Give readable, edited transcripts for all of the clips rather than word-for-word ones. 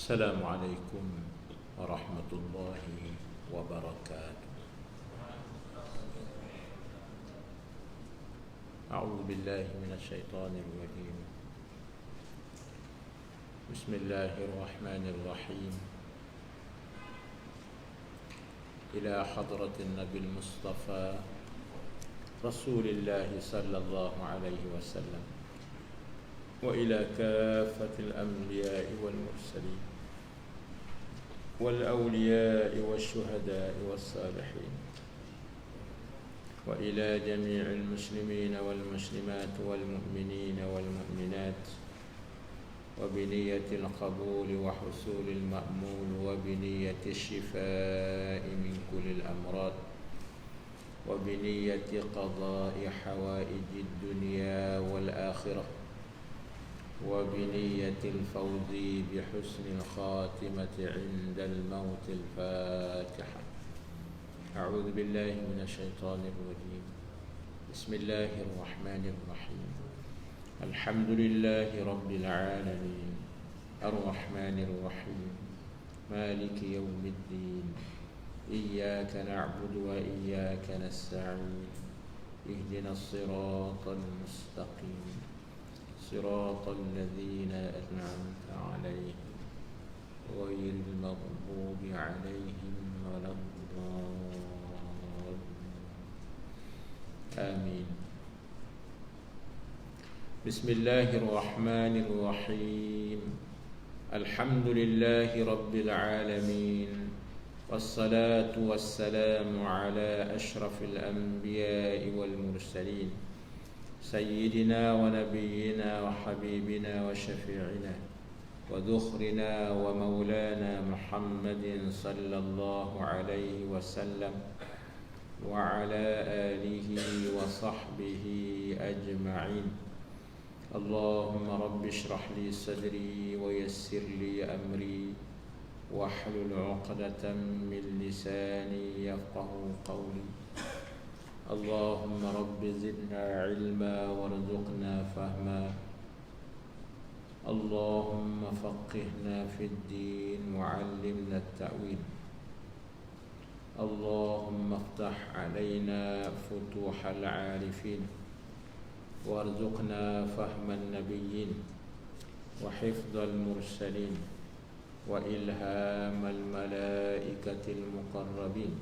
السلام عليكم ورحمة الله وبركاته. أعوذ بالله من الشيطان الرجيم. بسم الله الرحمن الرحيم. إلى حضرة النبي المصطفى رسول الله صلى الله عليه وسلم، وإلى كافة الأنبياء والمرسلين والأولياء والشهداء والصالحين، وإلى جميع المسلمين والمسلمات والمؤمنين والمؤمنات، وبنية القبول وحصول المأمول، وبنية الشفاء من كل الأمراض، وبنية قضاء حوائج الدنيا والآخرة، وبنية الفوز بحسن الخاتمة عند الموت. الفاتحة. أعوذ بالله من الشيطان الرجيم. بسم الله الرحمن الرحيم. الحمد لله رب العالمين، الرحمن الرحيم، مالك يوم الدين، إياك نعبد وإياك نستعين، اهدنا الصراط المستقيم، صراط الذين أنعمت عليهم غير المغضوب عليهم ولا الضالين. آمين. بسم الله الرحمن الرحيم. الحمد لله رب العالمين، والصلاة والسلام على أشرف الأنبياء والمرسلين، سيدنا ونبينا وحبيبنا وشفيعنا وذخرنا ومولانا محمد صلى الله عليه وسلم، وعلى آله وصحبه أجمعين. اللهم رب اشرح لي صدري ويسر لي أمري واحلل عقدة من لساني يفقه قولي. اللهم رب زدنا علما وارزقنا فهما. اللهم فقهنا في الدين وعلمنا التأويل. اللهم افتح علينا فتوح العارفين، وارزقنا فهم النبيين، وحفظ المرسلين، وإلهام الملائكة المقربين،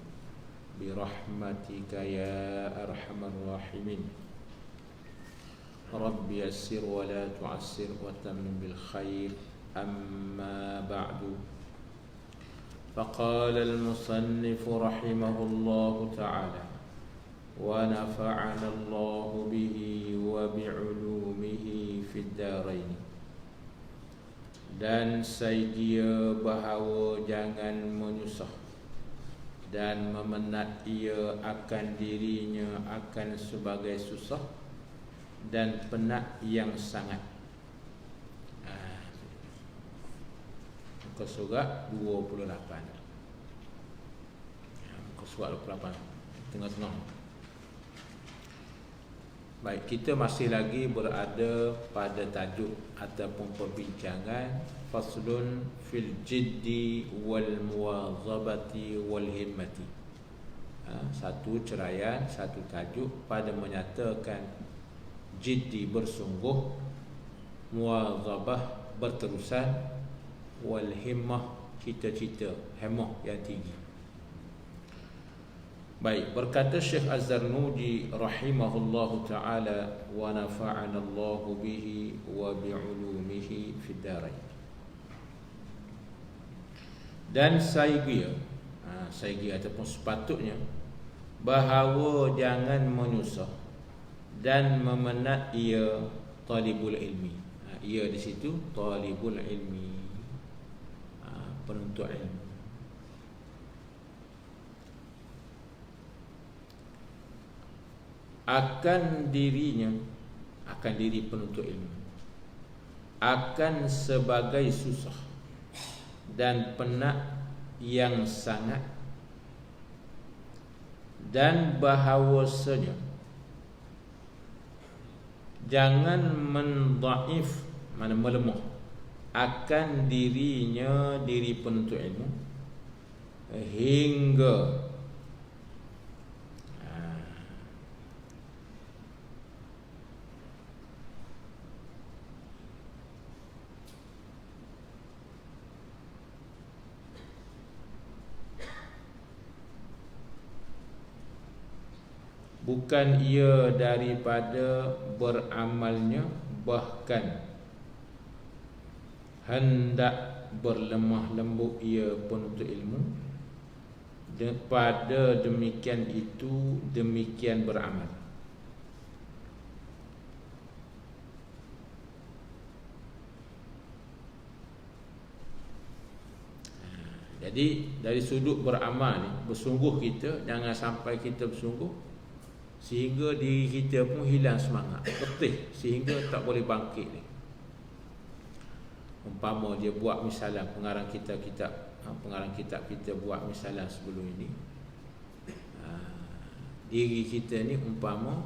برحمتك يا أرحم الراحمين. رب يسر ولا تعسر وتمم بالخير. أما بعد، فقال المصنف رحمه الله تعالى: ونفعنا الله به وبعلومه في الدارين. Dan saya dia bahawa jangan menyusah dan memenat ia akan dirinya akan sebagai susah dan penat yang sangat. Muka surat 28. Muka surat 28, tengah-tengah. Baik, kita masih lagi berada pada tajuk ataupun perbincangan faslun fil jiddi wal muwazabati wal himmati. Satu ceraian, satu tajuk pada menyatakan jiddi bersungguh, muwazabah berterusan, wal himmah cita-cita, himmah yang tinggi. Baik, berkata Syekh Az-Zarnuji rahimahullahu ta'ala: wa nafa'ana Allahu bihi wa bi'ulumihi fid darain. Dan saya ataupun sepatutnya bahawa jangan menyusah dan memenat ia talibul ilmi. Ia di situ talibul ilmi, penuntut ilmu. Akan diri penuntut ilmu akan sebagai susah dan penat yang sangat, dan bahawasanya jangan mendaif, mana melemah akan dirinya diri penuntut ilmu hingga bukan ia daripada beramalnya, bahkan hendak berlemah lembut ia penuntut ilmu, pada demikian itu demikian beramal. Jadi dari sudut beramal ni, bersungguh kita, jangan sampai kita bersungguh sehingga diri kita pun hilang semangat, letih sehingga tak boleh bangkit ni. Umpama dia buat misalan pengarang kitab kita buat misalan sebelum ini, diri kita ni umpama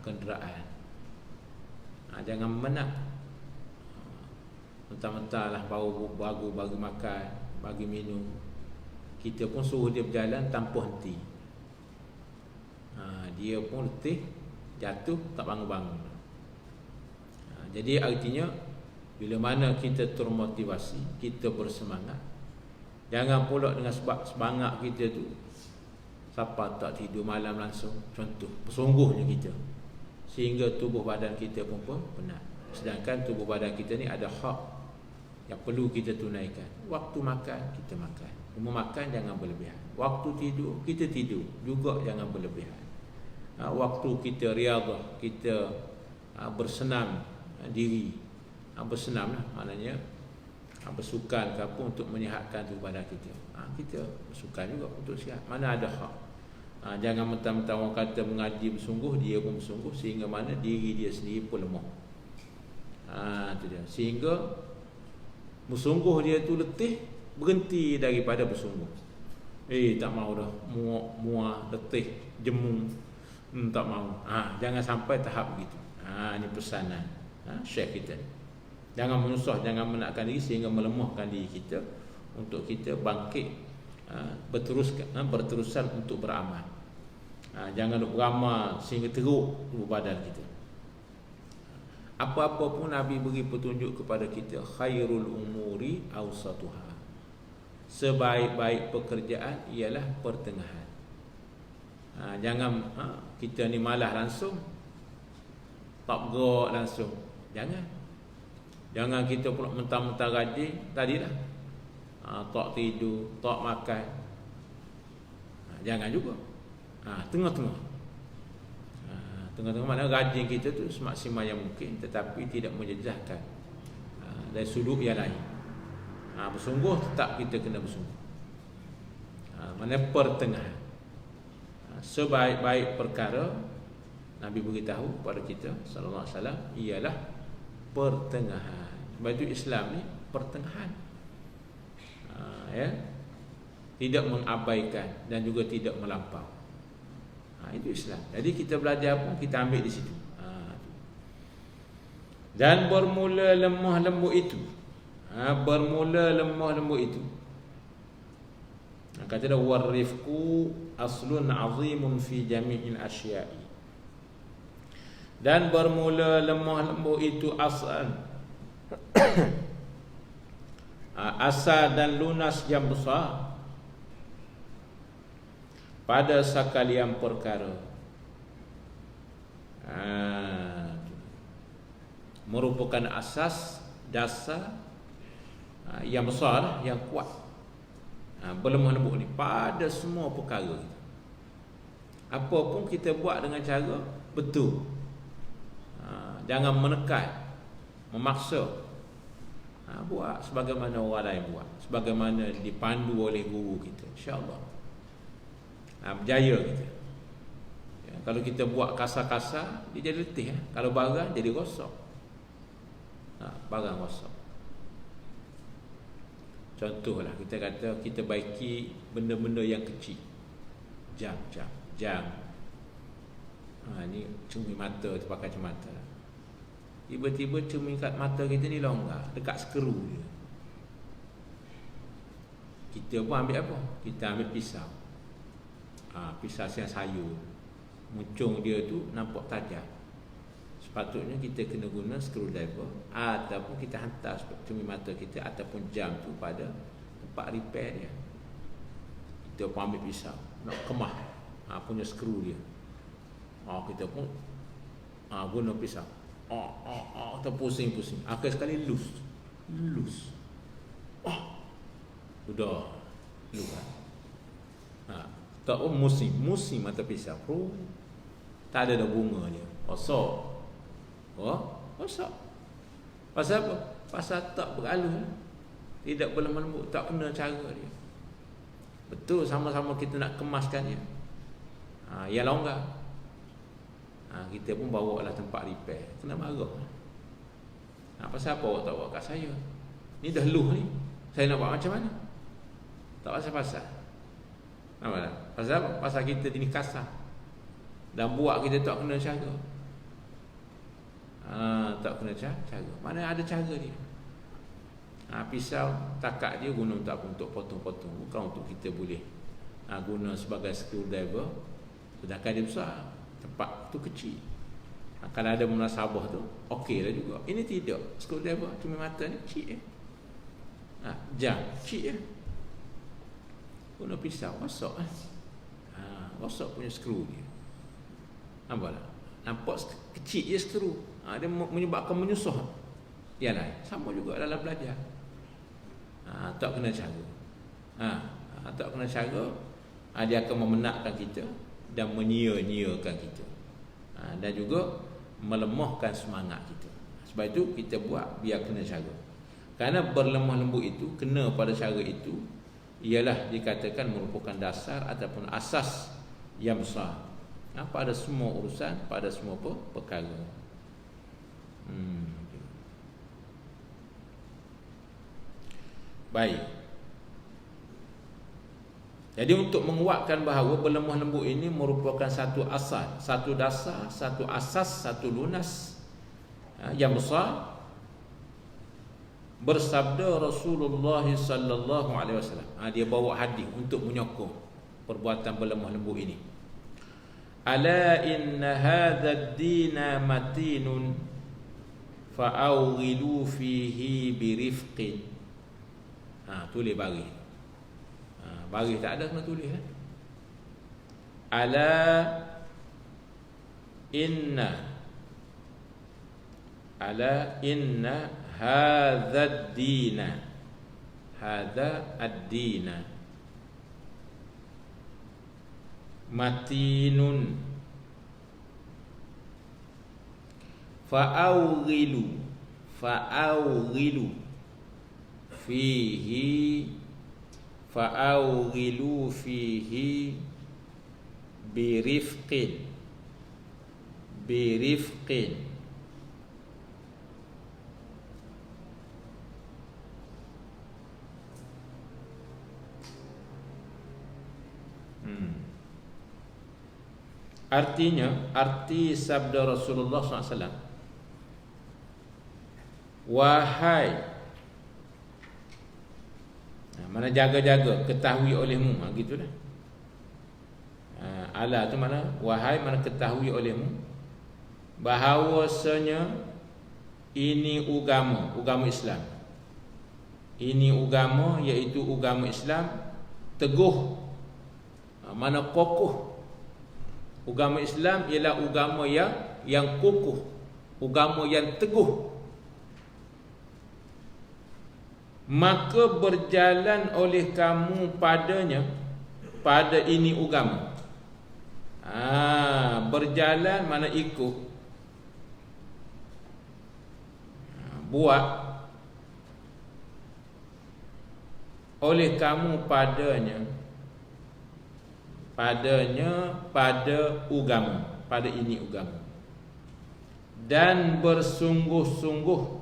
kenderaan, jangan menak mentah-mentah lah baru bagi makan, bagi minum, kita pun suruh dia berjalan tanpa henti. Dia pun letih, jatuh, tak bangun-bangun. Jadi artinya bila mana kita termotivasi, kita bersemangat, jangan pula dengan sebab semangat kita tu siapa tak tidur malam langsung, contoh, bersungguhnya kita, sehingga tubuh badan kita pun penat. Sedangkan tubuh badan kita ni ada hak yang perlu kita tunaikan. Waktu makan, kita makan. Makan jangan berlebihan. Waktu tidur, kita tidur juga jangan berlebihan. Waktu kita riyadhah, kita bersenam diri, bersenam lah maknanya bersukan ke apa untuk menyihatkan tubuh badan kita. Kita bersukan juga untuk sihat. Mana ada hak. Jangan mentang-mentang orang kata mengaji bersungguh, dia pun bersungguh, sehingga mana diri dia sendiri pun lemah. Itu dia. Sehingga bersungguh dia tu letih, berhenti daripada bersungguh. Tak mau dah, muak, letih, jemu, tak mau. Jangan sampai tahap begitu. Ini pesanan Syekh kita. Jangan menyusah, jangan menakkan diri sehingga melemahkan diri kita untuk kita bangkit, berterusan untuk beramal. Jangan beramal sehingga teruk tubuh badan kita. Apa-apa pun Nabi beri petunjuk kepada kita, khairul umuri awsatuha. Sebaik-baik pekerjaan ialah pertengahan. Jangan kita ni malas langsung, tak bergerak langsung. Jangan kita pula mentang-mentang rajin tadilah, tak tidur, tak makan. Jangan juga. Tengah-tengah. Tengah-tengah mana rajin kita tu semaksimal yang mungkin, tetapi tidak menjejaskan dari sudut yang lain. Bersungguh tetap kita kena bersungguh. Mana pertengahan. Sebaik-baik perkara Nabi beritahu kepada kita sallallahu alaihi wasallam ialah pertengahan. Sebab itu Islam ni pertengahan. Tidak mengabaikan dan juga tidak melampau. Itu Islam. Jadi kita belajar pun kita ambil di situ. Dan bermula lemah lembut itu. Bermula lemah lembut itu. Kata dia warifku aslun azimun fi jami'il asya'i. Dan bermula lemah lembut itu asal asal dan lunas yang besar pada sekalian perkara. Merupakan asas dasar yang besar, yang kuat, berlemah lembut ni pada semua perkara kita. Apa pun kita buat dengan cara betul. Jangan menekan, memaksa. Buat sebagaimana orang lain buat, sebagaimana dipandu oleh guru kita, insya-Allah berjaya kita. Kalau kita buat kasar-kasar, dia jadi letih. Kalau barang jadi rosak. Barang rosak. Contohlah kita kata kita baiki benda-benda yang kecil. Jam. Ini cumi mata tu pakai cumi mata. Tiba-tiba cermin kat mata kita ni longgar dekat skru dia. Kita pun ambil apa? Kita ambil pisau. Pisau yang sayur. Muncung dia tu nampak tajam. Sepatutnya kita kena guna screwdriver ataupun kita hantar cermin mata kita ataupun jam tu pada tempat repair dia. Kita pun ambil pisau nak kemah punya skru dia. Kita pun guna pisau. Kita pusing-pusing. Akhir sekali loose. Sudah luka. Tak musim mata pisau. Tak ada dah bunga dia. Rosak. Rosak. Pasal apa? Pasal tak beralus. Tidak berlembut, tak kena cara dia. Betul, sama-sama kita nak kemaskan dia. Yang longgar. Kita pun bawa lah tempat repair. Kena marah. Pasal apa awak tak bawa kat saya? Ni dah luh ni. Saya nak buat macam mana? Tak pasal-pasal. Nampak tak? Pasal apa? Pasal kita ni kasar. Dan buat kita tak kena cara. Tak kena cara. Mana ada cara dia. Pisau takat dia guna untuk apa? Untuk potong-potong. Bukan untuk kita boleh guna sebagai screwdriver. Sedangkan dia besar, tempat tu kecil. Kalau ada munasabah tu okey lah juga. Ini tidak. Screwdriver cuma mata ni kecil jam kecil guna pisau rosak rosak punya skru dia. Nampak tak? Nampak kecil je skru. Dia menyebabkan menyusah yang lain. Sama juga dalam belajar. Tak kena cara. Tak kena cara, dia akan memenatkan kita dan menyia-nyiakan kita. Dan juga melemahkan semangat kita. Sebab itu kita buat biar kena cara. Kerana berlemah lembut itu, kena pada cara itu, ialah dikatakan merupakan dasar ataupun asas yang besar pada semua urusan, pada semua perkara. Baik. Jadi untuk menguatkan bahawa berlemah lembut ini merupakan satu asas, satu dasar, satu asas, satu lunas yang besar, bersabda Rasulullah sallallahu alaihi wasallam. Dia bawa hadis untuk menyokong perbuatan berlemah lembut ini. Ala inna hadha ad-dina matinun fa'awghilu fihi birifqin. Tulis baris. Baris tak ada, kena tulis Ala inna hadha ad-dina matinun fa'awghilu fihi birifqin. Artinya, arti sabda Rasulullah SAW, wahai, mana jaga-jaga, ketahui olehmu, gitulah. Ala tu mana? Wahai, mana ketahui olehmu bahawasanya ini agama Islam. Ini agama, iaitu agama Islam teguh, mana kokoh. Agama Islam ialah agama yang kokoh, agama yang teguh. Maka berjalan oleh kamu padanya, pada ini agama. Berjalan mana ikut, buat oleh kamu padanya pada agama, pada ini agama, dan bersungguh-sungguh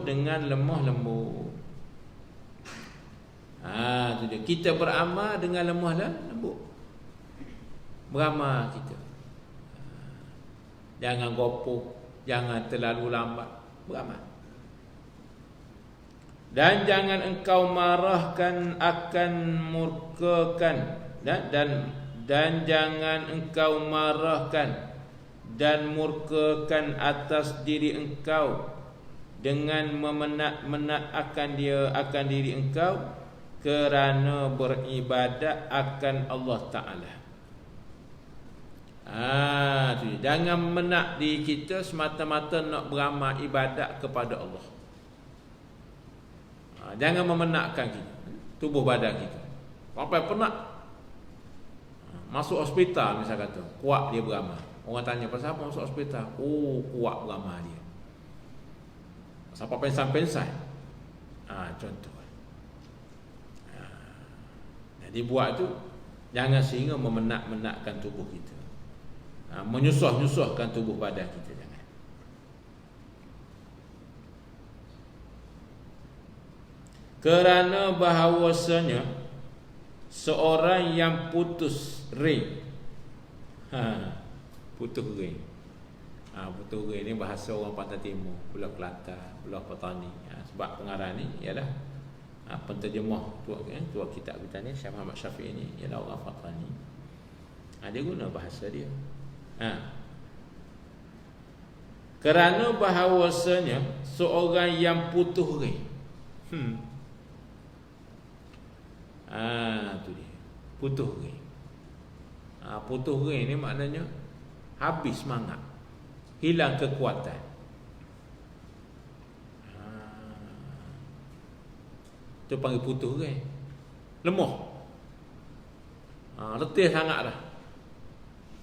dengan lemah lembut. Itu dia. Kita beramal dengan lemah lembut. Beramal kita. Jangan gopoh, jangan terlalu lambat beramal. Dan jangan engkau marahkan akan murkakan dan jangan engkau marahkan dan murkakan atas diri engkau dengan memenak-menak akan diri engkau kerana beribadat akan Allah Ta'ala. Jangan menak diri kita semata-mata nak beramal ibadat kepada Allah. Jangan memenakkan kita, tubuh badan kita. Sampai penat masuk hospital misal kata, kuat dia beramal. Orang tanya pasal apa masuk hospital? Oh, kuat beramal dia. Sampai pensan-pensan. Contoh. Jadi buat tu jangan sehingga memenak-menakkan tubuh kita. Menyusah-nyusahkan tubuh badan kita, jangan. Kerana bahawasanya seorang yang putus ring, putus ring, putus ring ni bahasa orang Pantai Timur, Pulau Kelantan, Pulau Petani. Sebab pengarang ni ialah penterjemah tua kitab kita ni, Syekh Muhammad Syafi'i ni ialah orang Petani. Dia guna bahasa dia. Kerana bahawasanya seorang yang putus ring, tu dia, putus ring. Putus ring ni maknanya habis semangat, hilang kekuatan. Tu panggil putus ring. Lemah, letih sangat dah,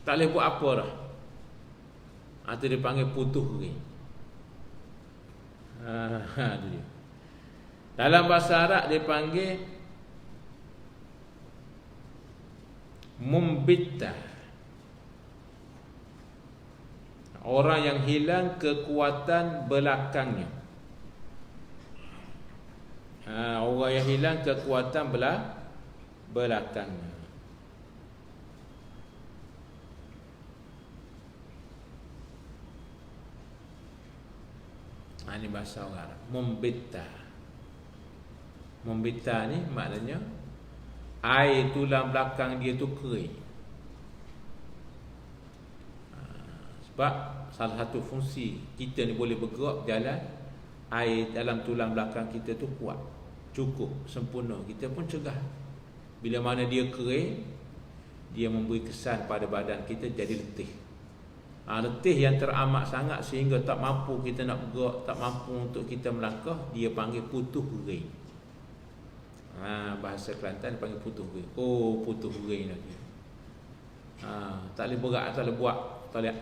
tak boleh buat apa dah. Itu dia panggil putus ring. Tu dia. Dalam bahasa Arab dia panggil mumbita. Orang yang hilang kekuatan belakangnya. Orang yang hilang kekuatan belakangnya. Ini bahasa orang Arab. Mumbita. Mumbita ni maknanya air tulang belakang dia tu kering. Sebab salah satu fungsi kita ni boleh bergerak berjalan, air dalam tulang belakang kita tu kuat, cukup, sempurna. Kita pun cegah. Bila mana dia kering, dia memberi kesan pada badan kita jadi letih. Letih yang teramat sangat sehingga tak mampu kita nak bergerak, tak mampu untuk kita melangkah, dia panggil putus ring. Bahasa Kelantan panggil putus ring. Oh, putus ring dah dia. Tak boleh berat, tak boleh buat,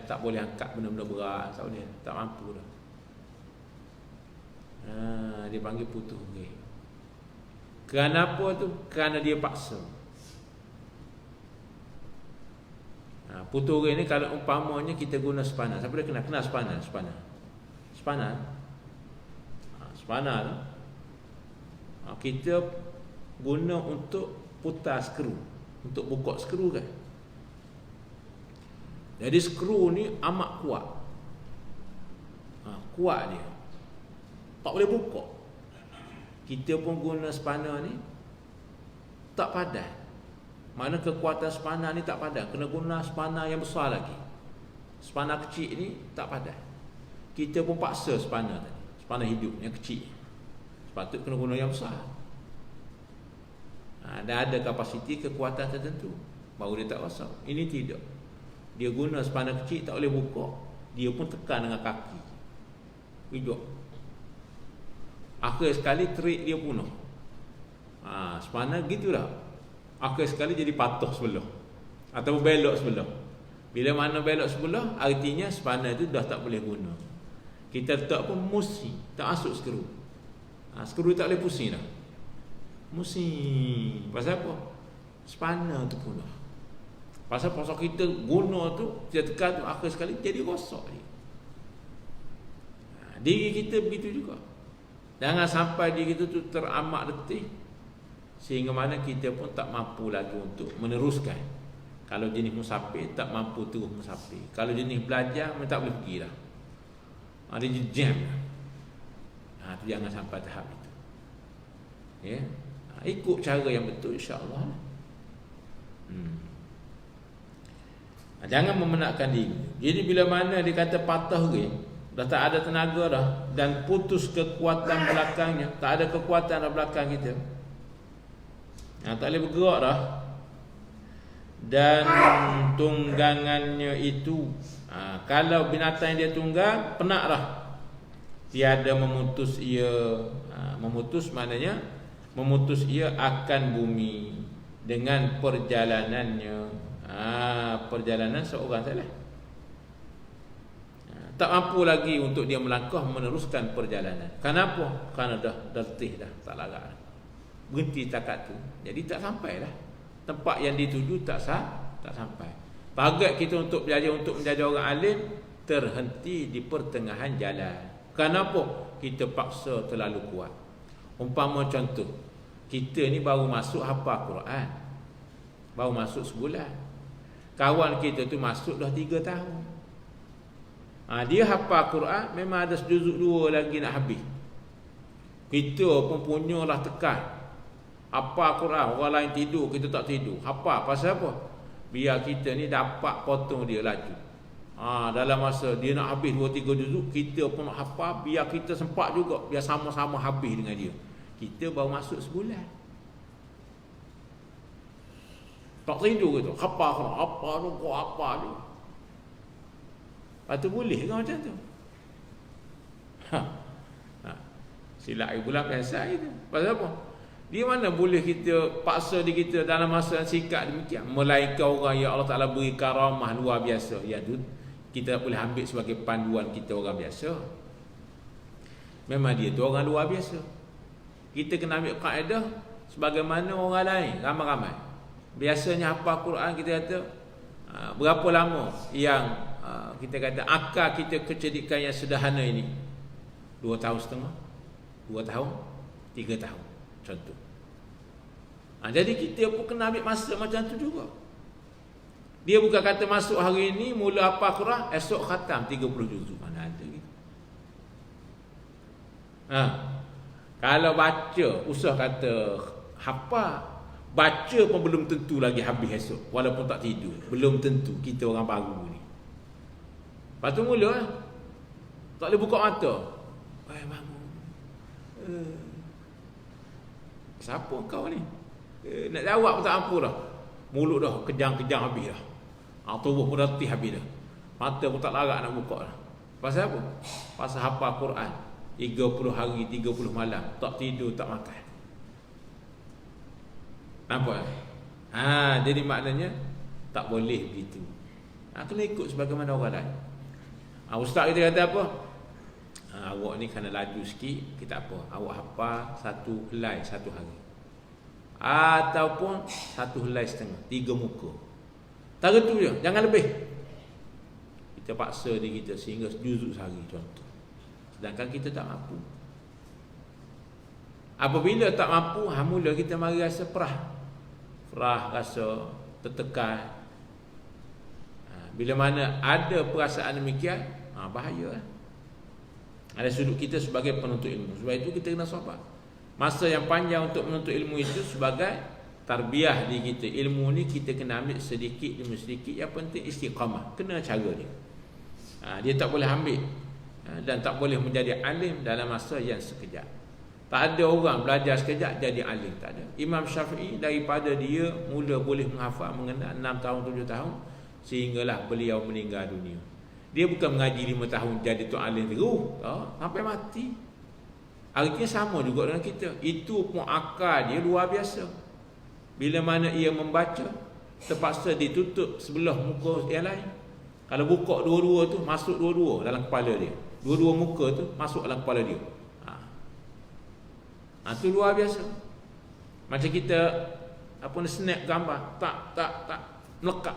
tak boleh angkat benda-benda berat, tak boleh, tak mampu dah. Dia panggil putus ring. Kerana apa tu? Kerana dia paksa. Putus ring ni kalau umpamanya kita guna spana. Siapa dah kenal spana? Spana tu kita guna untuk putar skru, untuk buka skru kan. Jadi skru ni amat kuat. Kuat dia, tak boleh buka. Kita pun guna spana ni tak padan. Mana kekuatan spana ni tak padan. Kena guna spana yang besar lagi. Spana kecil ni tak padan. Kita pun paksa spana tadi, spana hidup yang kecil. Sepatut kena guna yang besar. Dan ada kapasiti kekuatan tertentu baru dia tak rosak. Ini tidak. Dia guna spana kecil tak boleh buka, dia pun tekan dengan kaki, hidup. Akhir sekali terik dia punah. Spana gitulah. Akhir sekali jadi patah sebelah atau belok sebelah. Bila mana belok sebelah, artinya spana itu dah tak boleh guna. Kita letak pun musi, tak masuk skru. Skru tak boleh pusing dah. Musi. Pasal apa? Spana tu punah. Pasal kita guna tu, kita tekan tu, akhir sekali jadi rosak dia. Diri kita begitu juga. Jangan sampai diri kita tu teramat letih sehingga mana kita pun tak mampu lagi untuk meneruskan. Kalau jenis musafir tak mampu terus musafir. Kalau jenis belajar memang tak boleh pergi dah. Ada jam. Tu jangan sampai tahap itu. Ya. Ikut cara yang betul, insya-Allah. Jangan memenatkan diri. Jadi bila mana dia kata patah ke, dah tak ada tenaga dah dan putus kekuatan belakangnya, tak ada kekuatan dalam belakang kita. Tak boleh bergerak dah. Dan tunggangannya itu kalau binatang yang dia tunggang penat dah. Tiada memutus ia. Memutus maknanya memutus ia akan bumi dengan perjalanannya. Perjalanan seorang salah. Tak mampu lagi untuk dia melangkah meneruskan perjalanan. Kenapa? Kerana dah letih dah, tak larat. Berhenti takat tu. Jadi tak sampai dah. Tempat yang dituju tak sampai. Target kita untuk belajar untuk menjadi orang alim terhenti di pertengahan jalan. Kenapa? Kita paksa terlalu kuat. Umpama contoh, kita ni baru masuk hafal Quran. Baru masuk sebulan. Kawan kita tu masuk dah 3 tahun. Dia hafal Quran, memang ada sejuzuk 2 lagi nak habis. Kita pun punyalah tekan. Hafal Quran, orang lain tidur, kita tak tidur. Hafal pasal apa? Biar kita ni dapat potong dia laju. Dalam masa dia nak habis 2-3 juzuk, kita pun nak hafal, biar kita sempat juga, biar sama-sama habis dengan dia. Kita baru masuk sebulan. Tak tidur gitu. Apa tu. Lepas tu boleh ke macam tu? Silap bulan biasa itu. Pasal apa? Di mana boleh kita paksa diri kita dalam masa sikat demikian? Melainkan orang yang Allah Ta'ala beri karamah luar biasa. Ya tu, kita boleh ambil sebagai panduan kita orang biasa. Memang dia tu orang luar biasa. Kita kena ambil kaedah sebagaimana orang lain, ramai-ramai. Biasanya hafal Quran kita kata berapa lama yang kita kata akal kita kecerdikan yang sederhana ini? 2 tahun setengah, 2 tahun, 3 tahun contoh. Jadi kita pun kena ambil masa macam tu juga. Dia bukan kata masuk hari ini mula hafal Quran, esok khatam 30 juzuk. Mana ada gitu. Kalau baca usah kata hafal, baca pun belum tentu lagi habis esok. Walaupun tak tidur, belum tentu. Kita orang baru ni. Lepas tu mula tak boleh buka mata. Bangun. Siapa kau ni? Nak jawab pun tak mampu dah. Mulut dah kejang-kejang habis dah. Tubuh pun dah letih habis dah. Mata pun tak larat nak buka dah. Pasal apa? Pasal hafal Quran 30 hari 30 malam, tak tidur, tak makan. Nampak? Jadi maknanya tak boleh begitu. Kena ikut sebagaimana orang lain. Ustaz kita kata apa? Awak ni kena laju sikit, kita apa? Awak hafal 1 helai 1 hari. Ataupun 1 helai setengah, 3 muka. Tak tu je, jangan lebih. Kita paksa diri kita sehingga juzuk sehari contoh. Sedangkan kita tak mampu. Apabila tak mampu, mula kita mari rasa perah, rasa tertekan. Bila mana ada perasaan demikian, bahaya. Ada sudut kita sebagai penuntut ilmu. Sebab itu kita kena sabar. Masa yang panjang untuk menuntut ilmu itu sebagai tarbiyah di kita. Ilmu ni kita kena ambil sedikit demi sedikit. Yang penting istiqamah. Kena cara dia. Dia tak boleh ambil dan tak boleh menjadi alim dalam masa yang sekejap. Tak ada orang belajar sekejap jadi alim, tak ada. Imam Syafi'i daripada dia mula boleh menghafal mengenal 6 tahun 7 tahun sehinggalah beliau meninggal dunia. Dia bukan mengaji 5 tahun jadi tu alim terus, sampai mati. Artinya sama juga dengan kita. Itu pun akal dia luar biasa. Bila mana ia membaca, terpaksa ditutup sebelah muka yang lain. Kalau buka dua-dua tu, masuk dua-dua dalam kepala dia. Dua-dua muka tu masuk dalam kepala dia. Itu luar biasa. Macam kita snap gambar, tak melekat.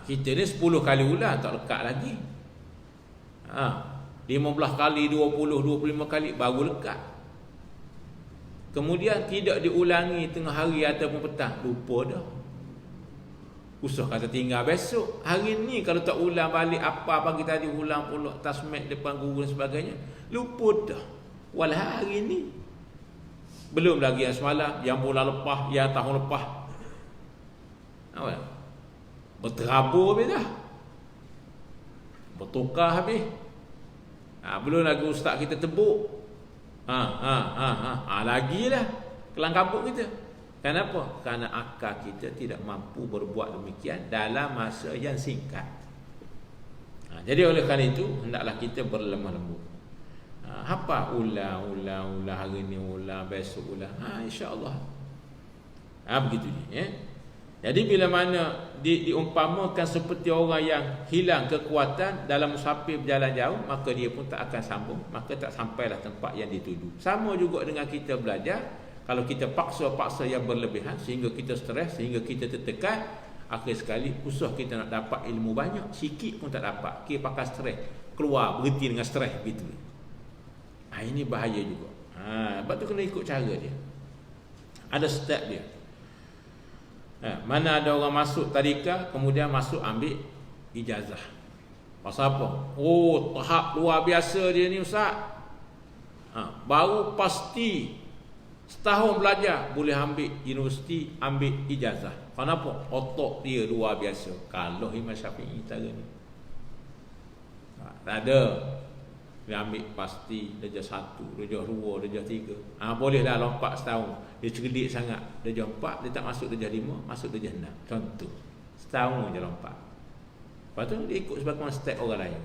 Kita ni 10 kali ulang tak lekat lagi. 15 kali, 20, 25 kali baru lekat. kemudian tidak diulangi tengah hari ataupun petang, lupa dah. Usah kata tinggal besok. Hari ni kalau tak ulang balik apa pagi tadi, ulang pula tasmid depan guru dan sebagainya, lupa dah. Walau hari ni. Belum lagi yang semalam, yang bulan lepas, yang tahun lepas. Apa? Berterabur habis dah. Bertukar habis. Belum lagi ustaz kita tebuk. Lagilah kelang kabut kita. Kenapa? Kerana akal kita tidak mampu berbuat demikian dalam masa yang singkat. Jadi oleh kerana itu, hendaklah kita berlemah lembut. Apa? Ulang hari ni, ulang besok, ulang. InsyaAllah. Begitu dia. Jadi bila mana diumpamakan seperti orang yang hilang kekuatan dalam musafir berjalan jauh, maka dia pun tak akan sambung, maka tak sampailah tempat yang dituju. Sama juga dengan kita belajar. Kalau kita paksa-paksa yang berlebihan sehingga kita stres, sehingga kita tertekan, akhir sekali usah kita nak dapat ilmu banyak, sikit pun tak dapat. Kita pakai stres, keluar berhenti dengan stres gitu. Ini bahaya juga. Sebab tu kena ikut cara dia. Ada step dia. Mana ada orang masuk tadika, kemudian masuk ambil ijazah. Pasal apa? Tahap luar biasa dia ni ustaz. Baru pasti setahun belajar boleh ambil universiti, ambil ijazah. Kenapa? Otak dia luar biasa. Kalau Imam Syafi'i cara ni, tak ada. Dia ambil pasti darjah 1, darjah 2, darjah 3. Bolehlah lompat setahun. Dia cerdik sangat. Darjah 4 dia tak masuk darjah 5, masuk darjah 6. Contoh. Setahun je lompat. Lepas tu dia ikut sebagaimana step orang lain.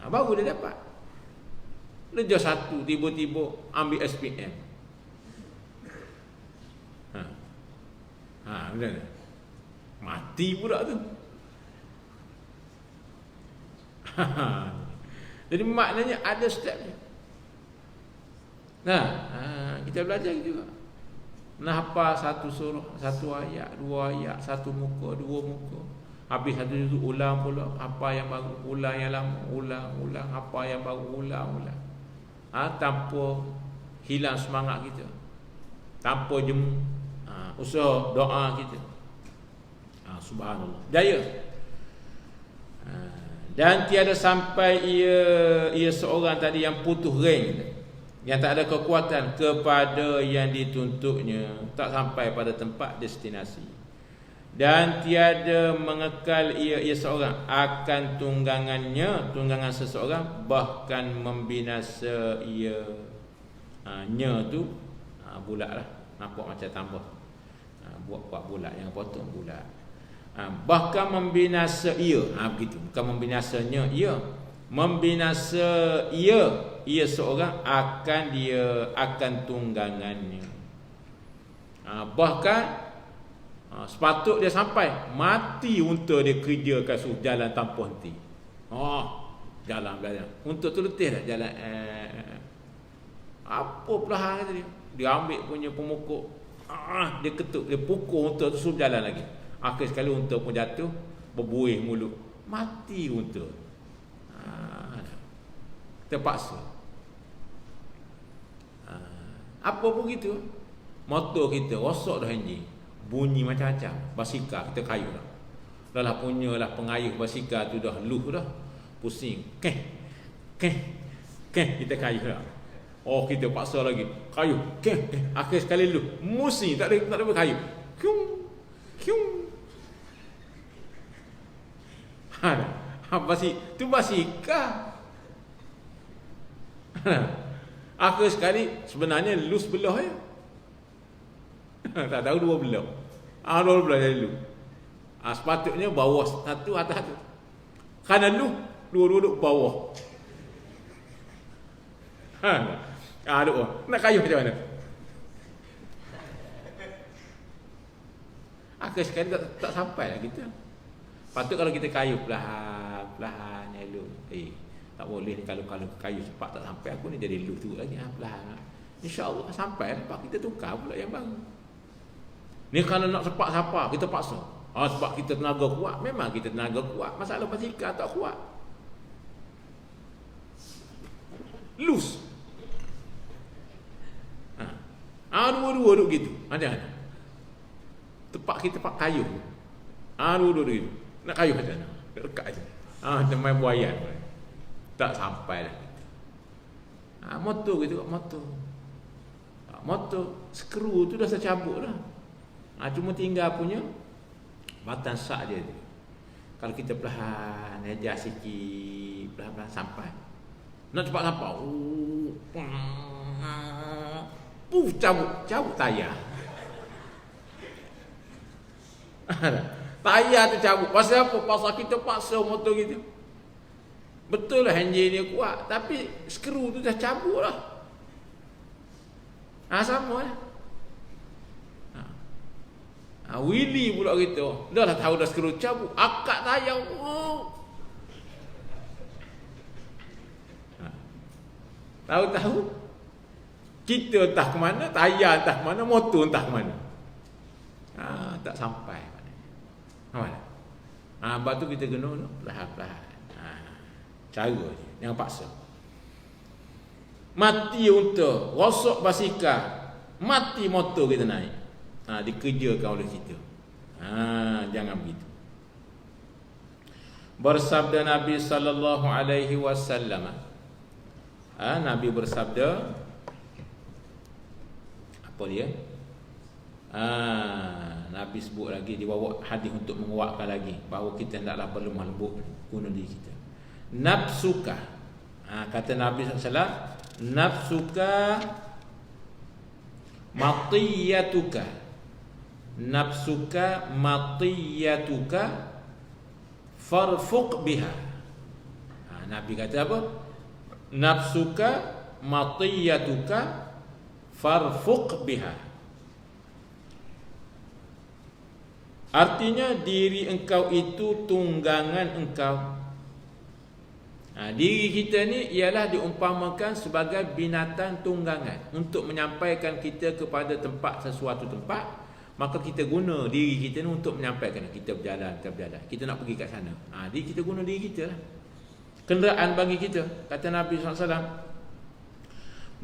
Baru dia dapat. Darjah 1 tiba-tiba ambil SPM. Benar. Mati pula tu. Jadi maknanya ada step dia. Kita belajar juga. Hafal satu surah, satu ayat, dua ayat, satu muka, dua muka. Habis satu itu ulang pula. Apa yang baru, ulang yang lama, ulang. Apa yang baru, ulang. Tanpa hilang semangat kita, tanpa jemu. Usaha doa kita. Subhanallah. Jaya. Dan tiada sampai ia seorang tadi yang putus ring, yang tak ada kekuatan kepada yang dituntutnya, tak sampai pada tempat destinasi. Dan tiada mengekal ia seorang akan tunggangan seseorang, bahkan membinasa ia. Nya tu bulat lah, nampak macam tambah. Buat bulat, yang potong bulat. Bahkan membinasa ia. Begitu. Bukan membinasanya ia. Membinasa ia seorang akan tunggangannya. Bahkan sepatut dia sampai mati untuk dia kerjakan suruh jalan tanpa henti. Jalan. Untuk tu letih dah jalan. Apa perlahan tadi? Dia ambil punya pemukul. Dia ketuk, dia pukul untuk tu suruh jalan lagi. Akhir sekali unta pun jatuh, berbuih mulut, mati unta. Terpaksa. Apa pun gitu. Motor kita rosak dah enjin, bunyi macam-macam. Basikal kita kayu dah. Dah punyalah pengayuh basikal tu dah luh dah. Pusing. Kita kayu dah. Kita paksa lagi. Kayu. Akhir sekali luh. Musi tak ada berkayu. Kyung. Basikal. Akhir sekali sebenarnya lu sebelah ya. Tak tahu dua belah. Dua belah jadi lu. Sepatutnya bawah satu, atas satu. Kanan lu, dua-dua duduk bawah. Duduk. Nak kayu macam mana? Akhir sekali tak sampai lah kita. Patut kalau kita kayu perlahan elok. Tak boleh ni kalau kayu cepat tak sampai, aku ni jadi lu tu lagi. Perlahan. InsyaAllah sampai lepas kita tukar pula yang baru. Ni kalau nak cepat siapa kita paksa. Sebab kita tenaga kuat. Memang kita tenaga kuat. Masalah basikal tak kuat. Loose. Dua-dua duk gitu. Ada. Tempat kita tempat kayu. Dua-dua gitu. Nak kayu kat sana. Dekat aja. Main buayan. Tak sampai dah. Motor gitu, motor. Motor skru tu dah tercabut dah. Cuma tinggal punya batang sak dia tu. Kalau kita perlahan adjust sikit, perlahan-perlahan sampai. Nak cepat sampai. Cabut tayar. Tayar tu cabut. Pasal apa? Pasal kita paksa motor kita. Betul lah enjin dia kuat, tapi skru tu dah cabut lah. Sama lah. Willy pula kita. Dah lah tahu dah skru cabut, akak tayar. Tahu-tahu kita entah ke mana, tayar entah ke mana, motor entah ke mana. Tak sampai. Mana? Sebab tu kita kena perlahan-perlahan. Cara je, jangan paksa. Mati unta, rosak basikal, mati motor kita naik. Dikerjakan oleh kita. Jangan begitu. Bersabda Nabi sallallahu alaihi wasallam. Nabi bersabda, apa dia? Nabi sebut lagi, dibawa hadis untuk menguatkan lagi bahawa kita hendaklah berlemah lembut guna diri kita. Nafsuka, kata Nabi SAW, nafsuka matiyatuka, nafsuka matiyatuka farfuq biha. Nabi kata apa? Nafsuka matiyatuka farfuq biha. Artinya diri engkau itu tunggangan engkau. Diri kita ni ialah diumpamakan sebagai binatang tunggangan. Untuk menyampaikan kita kepada tempat, sesuatu tempat, maka kita guna diri kita ni untuk menyampaikan. Kita berjalan. Kita nak pergi kat sana. Jadi kita guna diri kita lah. Kenderaan bagi kita. Kata Nabi SAW,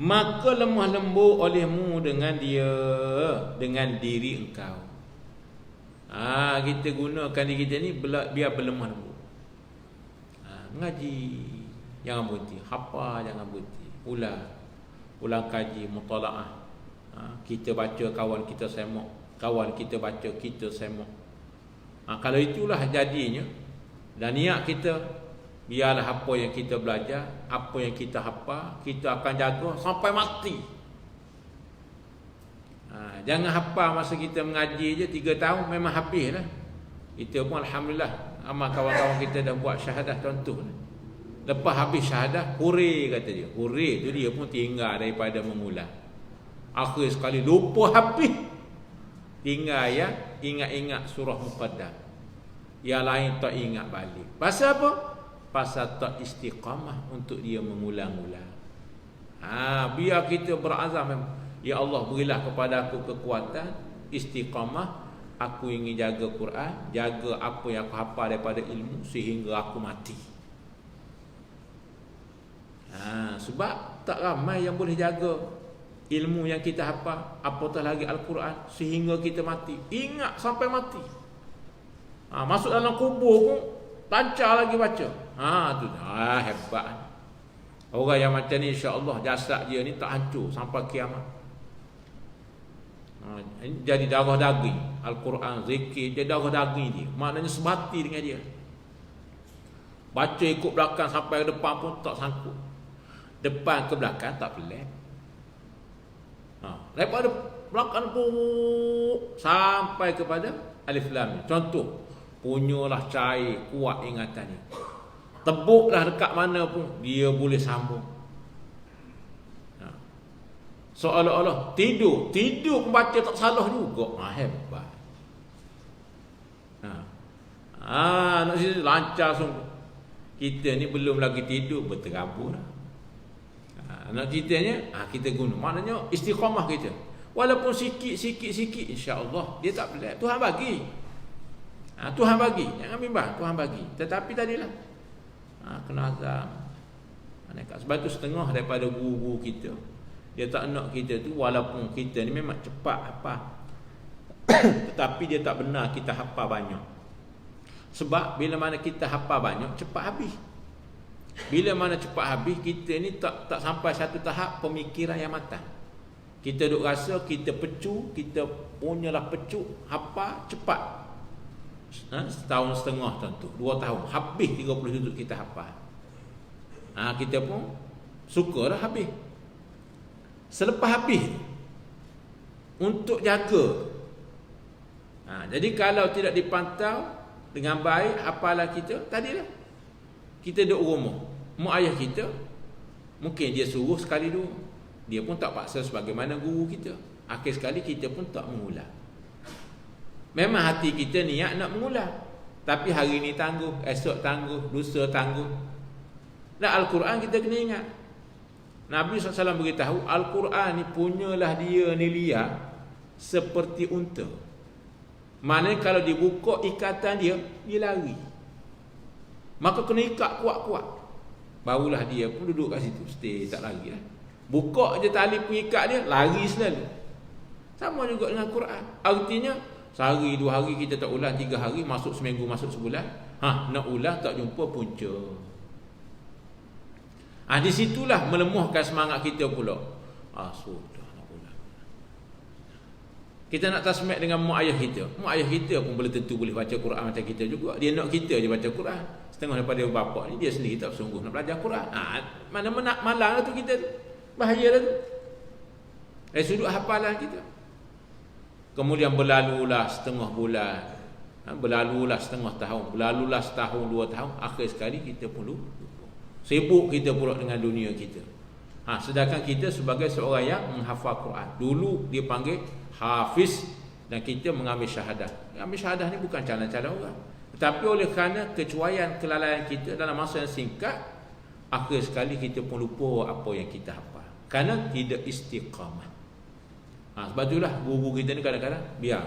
maka lemah lembut olehmu dengan dia, dengan diri engkau. Kita gunakan diri kita ni biar berlemah lembut. Mengaji jangan berhenti, hafal jangan berhenti, ulang kaji, mutalaah. Kita baca, kawan kita semak, kawan kita baca, kita semak. Kalau itulah jadinya, dan niat kita, biarlah apa yang kita belajar, apa yang kita hafal, kita akan jaga sampai mati. Jangan hafal masa kita mengaji je 3 tahun memang habis lah. Itu pun alhamdulillah, amal kawan-kawan kita dah buat syahadah contoh. Lepas habis syahadah, hurray kata dia. Hurray tu dia pun tinggal daripada mengulang. Akhir sekali lupa habis. Tinggal ya, ingat-ingat surah Muqaddam. Yang lain tak ingat balik. Pasal apa? Pasal tak istiqamah untuk dia mengulang-ulang. Biar kita berazam, ya Allah berilah kepada aku kekuatan, istiqamah. Aku ingin jaga Quran, jaga apa yang aku hafal daripada ilmu sehingga aku mati. Sebab tak ramai yang boleh jaga ilmu yang kita hafal, apatah lagi Al-Quran sehingga kita mati. Ingat sampai mati. Masuk dalam kubur pun lancar lagi baca. Tu hebat. Orang yang macam ni insya-Allah jasad dia ni tak hancur sampai kiamat. Jadi darah daging. Al-Quran, zikir, dia darah daging dia. Maknanya sebati dengan dia. Baca ikut belakang sampai ke depan pun tak sangkut. Depan ke belakang tak pelik. Daripada belakang pun sampai kepada Alif Lam. Contoh, punyalah cair kuat ingatan ni. Tebuklah dekat mana pun dia boleh sambung. Seolah-olah tidur membaca tak salah juga. Hebat. Nak sini lancar sungguh. Kita ni belum lagi tidur berterabur. Nak ceritanya, kita guna. Maknanya istiqamah kita. Walaupun sikit insya-Allah dia tak pelik. Tuhan bagi. Tuhan bagi. Jangan bimbang, Tuhan bagi. Tetapi tadilah kena azam. Sebab tu setengah daripada guru-guru kita Dia tak nak kita tu, walaupun kita ni memang cepat hafal, tetapi dia tak benar kita hafal banyak. Sebab bila mana kita hafal banyak, cepat habis. Bila mana cepat habis, kita ni tak sampai satu tahap pemikiran yang matang. Kita duk rasa kita pecu, kita punyalah pecu, hafal cepat. Setahun setengah tentu, 2 tahun habis 30 juzuk kita hafal. Kita pun sukalah habis. Selepas habis untuk jaga. Jadi kalau tidak dipantau dengan baik hafalan kita, tadilah kita duduk rumah, mak ayah kita mungkin dia suruh sekali dua, dia pun tak paksa sebagaimana guru kita. Akhir sekali kita pun tak mengulang. Memang hati kita niat nak mengulang, tapi hari ni tangguh, esok tangguh, lusa tangguh. Dan Al-Quran kita kena ingat, Nabi SAW beritahu Al-Quran ni punyalah dia ni liar seperti unta. Maknanya kalau dibuka ikatan dia lari. Maka kena ikat kuat-kuat, barulah dia pun duduk kat situ, stay, tak lari lah. Buka je tali pengikat dia, lari selalu. Sama juga dengan Quran. Artinya sehari 2 hari kita tak ulang, 3 hari, masuk seminggu, masuk sebulan, nak ulang tak jumpa punca. Di situlah melemahkan semangat kita pula. Sudah nak ulang. Kita nak tasmek dengan mak ayah kita. Mak ayah kita pun boleh tentu boleh baca Quran macam kita juga. Dia nak kita je baca Quran. Setengah daripada bapa ni dia sendiri tak sungguh nak belajar Quran. Mana malang lah tu kita tu. Bahaya lah tu. Dari sudut hafalan kita. Kemudian berlalulah setengah bulan, berlalulah setengah tahun, berlalulah setahun 2 tahun, akhir sekali kita pun lupa. Sibuk kita pula dengan dunia kita. Sedangkan kita sebagai seorang yang menghafal Quran, dulu dia panggil hafiz, dan kita mengambil syahadah. Ambil syahadah ni bukan calon-calon orang, tetapi oleh kerana kecuaian kelalaian kita dalam masa yang singkat, akhir sekali kita pun lupa apa yang kita hafal, kerana tidak istiqamah. Sebab itulah guru kita ni kadang-kadang biar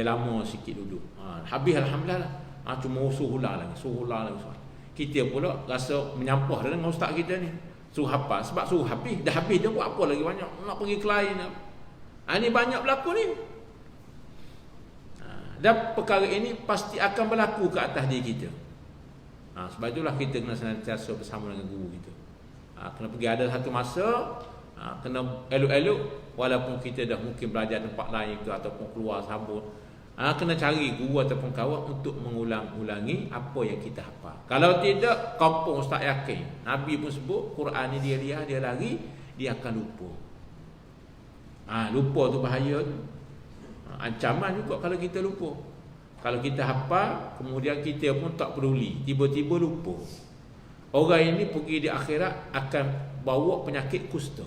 lama sikit duduk, habis alhamdulillah lah. Cuma suruh ulang lagi. Kita pula rasa menyampah dengan ustaz kita ni, suruh hafal, sebab suruh habis, dah habis dia buat apa lagi banyak, nak pergi ke lain. Ini banyak berlaku ni. Dan perkara ini pasti akan berlaku ke atas diri kita. Sebab itulah kita kena senantiasa bersama dengan guru kita. Kena pergi ada satu masa, kena elok-elok, walaupun kita dah mungkin belajar tempat lain ke ataupun keluar sambut, kena cari guru ataupun kawan untuk mengulang-ulangi apa yang kita hafal. Kalau tidak, kampung ustaz yakin, Nabi pun sebut Quran ni dia liar, dia lari, dia akan lupa. Lupa tu bahaya tu. Ancaman juga kalau kita lupa. Kalau kita hafal, kemudian kita pun tak peduli, tiba-tiba lupa. Orang ini pergi di akhirat akan bawa penyakit kusta.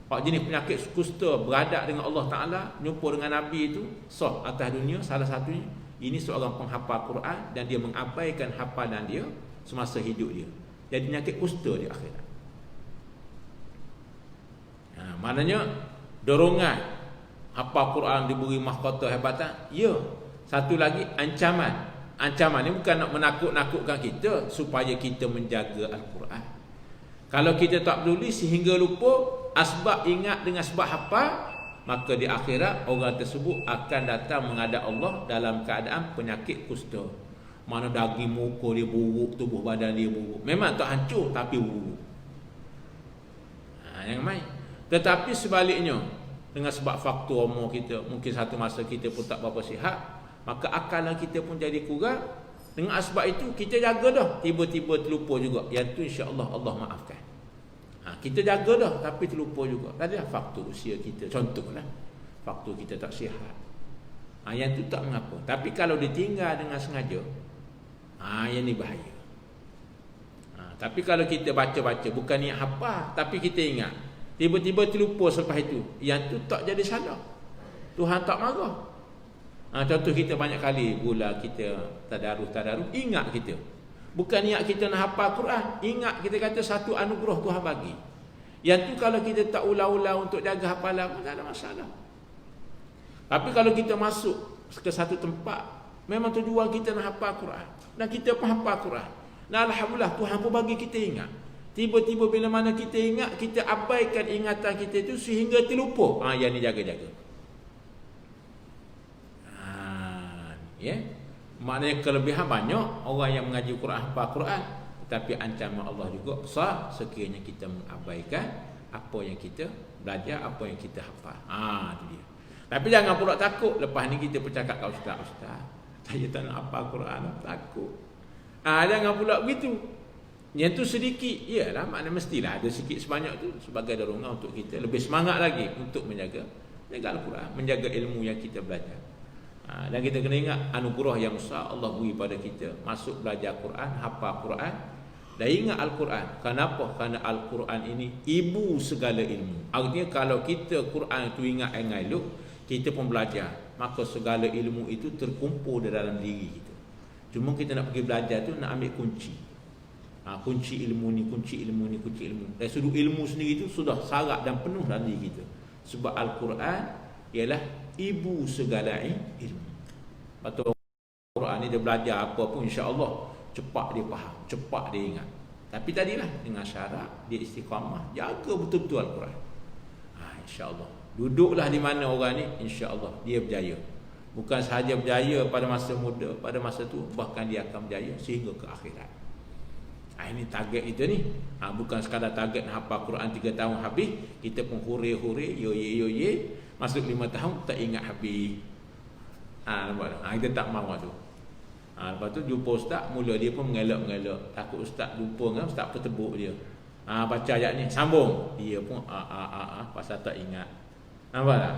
Jenis penyakit kusta beradab dengan Allah Ta'ala, jumpa dengan Nabi itu, sah atas dunia. Salah satunya, ini seorang penghafal Quran dan dia mengabaikan hafalan dia semasa hidup dia. Jadi penyakit kusta di akhirat. Maknanya dorongan hafal Quran diberi mahkota hebatan. Ya. Satu lagi ancaman. Ancaman ni bukan nak menakut-nakutkan kita supaya kita menjaga Al-Quran. Kalau kita tak peduli sehingga lupa, asbab ingat dengan sebab hafal, maka di akhirat orang tersebut akan datang menghadap Allah dalam keadaan penyakit kusta. Mana daging muka dia buruk, tubuh badan dia buruk. Memang tak hancur tapi buruk. Yang main. Tetapi sebaliknya, dengan sebab faktor umur kita, mungkin satu masa kita pun tak berapa sihat, maka akalan kita pun jadi kurang. Dengan sebab itu kita jaga dah, tiba-tiba terlupa juga. Yang tu insya-Allah Allah maafkan. Kita jaga dah tapi terlupa juga. Tadilah faktor usia kita, contohlah faktor kita tak sihat. Yang tu tak mengapa. Tapi kalau ditinggal dengan sengaja, yang ni bahaya. Tapi kalau kita baca-baca bukan niat hafal, tapi kita ingat, tiba-tiba terlupa selepas itu, yang tu tak jadi salah. Tuhan tak marah. Contoh kita banyak kali gula kita tadarus, ingat kita. Bukan niat kita nak hafal Quran, ingat kita kata satu anugerah Tuhan bagi. Yang tu kalau kita tak ulang-ulang untuk jaga hafalan pun tak ada masalah. Tapi kalau kita masuk ke satu tempat, memang tujuan kita nak hafal Quran, dan kita pun hafal Quran, dan alhamdulillah Tuhan pun bagi kita ingat. Tiba-tiba bila mana kita ingat, kita abaikan ingatan kita itu sehingga terlupa. Yang ni jaga-jaga. Ya. Maknanya kelebihan banyak orang yang mengaji Quran, hafal Quran, tapi ancaman Allah juga besar sekiranya kita mengabaikan apa yang kita belajar, apa yang kita hafal. Itu dia. Tapi jangan pula takut lepas ni kita bercakap kat ustaz, saya tak nak hafal Quran, takut. Jangan pula begitu. Yang tu sedikit, iyalah, maknanya mestilah ada sikit sebanyak tu sebagai dorongan untuk kita lebih semangat lagi untuk menjaga Al-Quran, menjaga ilmu yang kita belajar. Dan kita kena ingat anugerah yang besar Allah beri pada kita masuk belajar Quran, hafal Quran, dan ingat Al-Quran. Kenapa? Kerana Al-Quran ini ibu segala ilmu. Artinya kalau kita Quran itu ingat dengan elok, kita pun belajar, maka segala ilmu itu terkumpul di dalam diri kita. Cuma kita nak pergi belajar tu nak ambil kunci. Kunci ilmu ni, kunci ilmu ni, kunci ilmu. Dari sudut ilmu sendiri itu sudah syarat dan penuh dalam diri kita. Sebab Al-Quran ialah ibu segala ilmu. Patut Quran ni dia belajar apa pun, insya-Allah cepat dia faham, cepat dia ingat. Tapi tadilah dengan syarat dia istiqamah, jaga betul-betul Al-Quran. Insya-Allah. Duduklah di mana orang ni, insya-Allah dia berjaya. Bukan sahaja berjaya pada masa muda, pada masa tu bahkan dia akan berjaya sehingga ke akhirat. Ini target kita ni. Bukan sekadar target nak hafal Quran 3 tahun habis, kita pun hore-hore, yo-ye, masuk 5 tahun tak ingat habis. Kita tak mahu tu. Lepas tu jumpa ustaz, mula dia pun mengelak-mengelak, takut ustaz lupa kan, ustaz petebuk dia. Baca ayat ni, sambung. Dia pun pasal tak ingat. Nampak tak?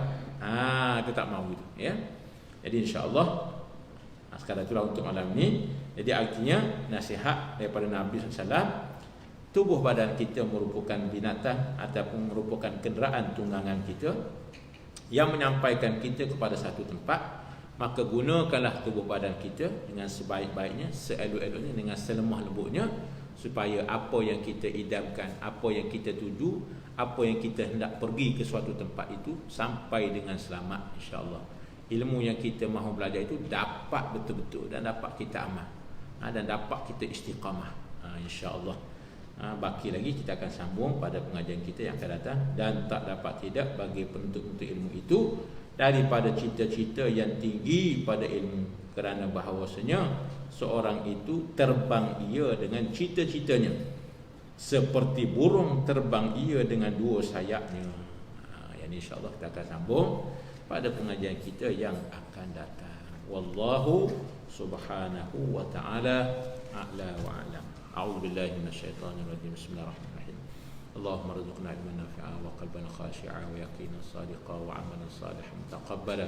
Kita tak mahu tu, ya. Jadi insya-Allah sekadar itulah untuk malam ni. Jadi artinya nasihat daripada Nabi SAW, tubuh badan kita merupakan binatang ataupun merupakan kenderaan tunggangan kita yang menyampaikan kita kepada satu tempat. Maka gunakanlah tubuh badan kita dengan sebaik-baiknya, seelok-eloknya, dengan selemah lembutnya, supaya apa yang kita idamkan, apa yang kita tuju, apa yang kita hendak pergi ke suatu tempat itu sampai dengan selamat, insya-Allah. Ilmu yang kita mahu belajar itu dapat betul-betul dan dapat kita amal, dan dapat kita istiqamah, insya-Allah. Baki lagi kita akan sambung pada pengajian kita yang akan datang. Dan tak dapat tidak bagi penuntut-penuntut ilmu itu daripada cita-cita yang tinggi pada ilmu, kerana bahawasanya seorang itu terbang ia dengan cita-citanya seperti burung terbang ia dengan 2 sayapnya. Yang insya-Allah kita akan sambung pada pengajian kita yang akan datang. Wallahu subhanahu wa ta'ala a'la wa a'lam. A'udzu billahi minasyaitonir rajim. Bismillahirrahmanirrahim. Allahumma rzuqna ilman nafi'a wa qalban khashi'a wa yaqinan sadiqa wa 'amalan salihan taqabbala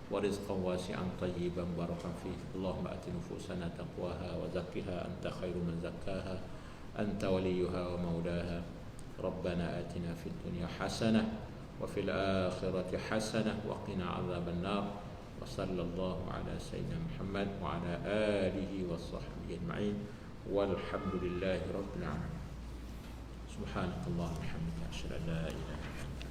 wa rizqan wasi'an tayyiban barakan fihi. Allahumma ati nufusana taqwaha wa zakkiha anta khairu man zakkaha anta waliyuha wa maulaha. Rabbana atina fid dunya hasanah wa fil akhirati hasanah wa qina 'adzaban nar. Wa sallallahu ala sayyidina Muhammad wa ala alihi wa sahbihi ajma'in. Walhamdulillahi rabbil alamin. Subhanakallahumma wa bihamdika asyhadu an la ilaha illa anta